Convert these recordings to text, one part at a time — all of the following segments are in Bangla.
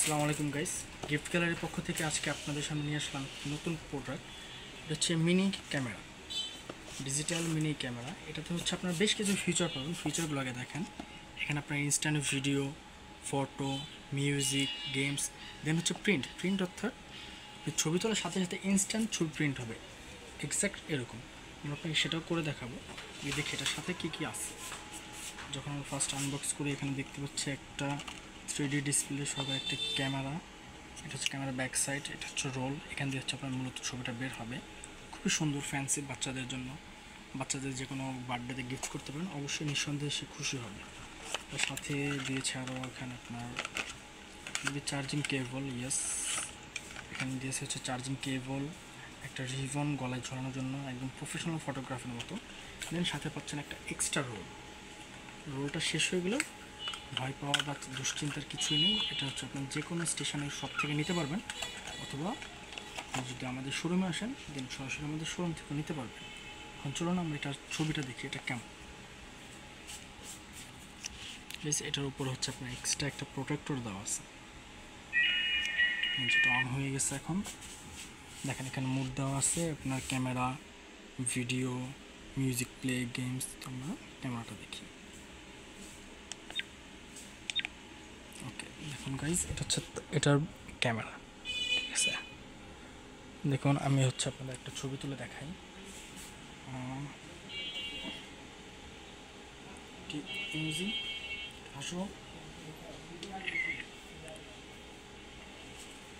আসসালামু আলাইকুম গাইস, গিফট গ্যালারির পক্ষ থেকে আজকে আপনাদের সামনে নিয়ে আসলাম নতুন প্রোডাক্ট। এটা হচ্ছে mini camera, digital mini camera. এটাতে হচ্ছে আপনার বেশ কিছু ফিচার পাবেন। ফিচারগুলো আগে দেখেন। এখানে আপনার instant video, photo, music, games, then হচ্ছে প্রিন্ট অর্থাৎ ছবি তোলার সাথে সাথে ইনস্ট্যান্ট ছবি প্রিন্ট হবে, এক্স্যাক্ট এরকম। আমরা আপনাকে সেটাও করে দেখাবো। এই দেখি এটার সাথে কী কী আছে। যখন আমরা ফার্স্ট আনবক্স করি, এখানে দেখতে পাচ্ছি একটা 3D ডিসপ্লে সহ একটা ক্যামেরা। এটা হচ্ছে ক্যামেরা ব্যাক সাইড, এটা হচ্ছে রোল। এখান দিয়ে হচ্ছে আপনার মূলত ছবিটা বের হবে। খুবই সুন্দর, ফ্যান্সি, বাচ্চাদের জন্য, বাচ্চাদের যে কোনো বার্থডেতে গিফট করতে পারেন, অবশ্যই নিঃসন্দেহে সে খুশি হবে। তার সাথে দিয়েছে আরও এখানে আপনার চার্জিং কেবল, ইয়েস, এখানে দিয়েছে হচ্ছে চার্জিং কেবল, একটা রিবন গলায় ঝোলানোর জন্য, একদম প্রফেশনাল ফটোগ্রাফির মতো। দেন সাথে পাচ্ছেন একটা এক্সট্রা রোলটা শেষ হয়ে গেলেও ভয় পাওয়া বা দুশ্চিন্তার কিছুই নেই। এটা হচ্ছে আপনি যে কোনো স্টেশনের শপ থেকে নিতে পারবেন, অথবা যদি আমাদের শোরুমে আসেন দেন সরাসরি আমাদের শোরুম থেকে নিতে পারবেন। এখন চলুন আমরা এটার ছবিটা দেখি এটা কেমন। প্লিজ, এটার উপর হচ্ছে আপনার এক্সট্রা একটা প্রোটেক্টর দেওয়া আছে, যেটা অন হয়ে গেছে। এখন দেখেন এখানে মোড দেওয়া আছে আপনার camera, video, music play, games. তো আমরা ক্যামেরাটা দেখি। ওকে, দেখুন গাইজ, এটা হচ্ছে এটার ক্যামেরা, ঠিক আছে। দেখুন আমি হচ্ছে আপনাদের একটা ছবি তুলে দেখাই। ইউজি আসো,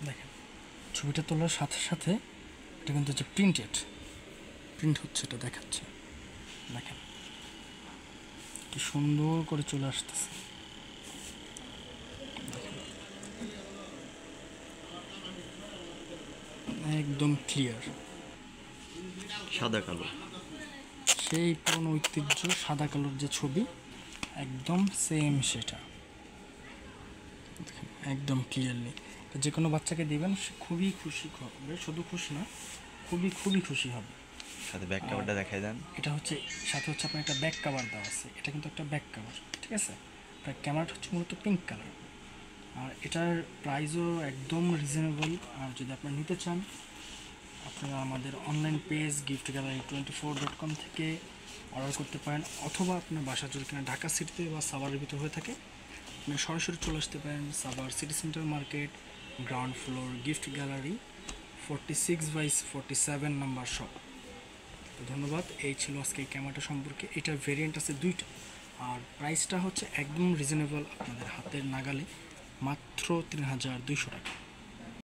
দেখেন ছবিটা তোলার সাথে সাথে এটা কিন্তু হচ্ছে প্রিন্ট হচ্ছে, এটা দেখাচ্ছে। দেখেন কি সুন্দর করে চলে আসতেছে। একদম ক্লিয়ার, সাদা কালো, সেই পুরনো ঐতিহ্য সাদা কালোর যে ছবি, একদম সেম সেটা। একদম ক্লিয়ারলি যে কোনো বাচ্চাকে দিবেন, সে খুবই খুশি হবে। শুধু খুশি না, খুবই খুশি হবে। সাথে ব্যাক কভারটা দেখাই দেন। এটা হচ্ছে সাথে হচ্ছে আপনার একটা ব্যাক কভার দেওয়া আছে। এটা কিন্তু একটা ব্যাক কভার, ঠিক আছে। ক্যামেরাটা হচ্ছে মূলত পিঙ্ক কালার, আর এটার প্রাইসও একদম রিজনেবল। আর যদি আপনারা নিতে চান, আপনারা আমাদের অনলাইন পেজ giftgallery24.com থেকে অর্ডার করতে পারেন, অথবা আপনার বাসা যদি কিনা ঢাকা সিটিতে বা সাভারের ভিতরে হয়ে থাকে, আপনি সরাসরি চলে আসতে পারেন Savar city centre market, ground floor, gift gallery, 46/47 number shop. তো ধন্যবাদ। এই ছিল আজকে এই ক্যামেরাটা সম্পর্কে। এটার ভেরিয়েন্ট আছে দুইটা, আর প্রাইসটা হচ্ছে একদম রিজনেবল, আপনাদের হাতের নাগালে, মাত্র 3200 টাকা।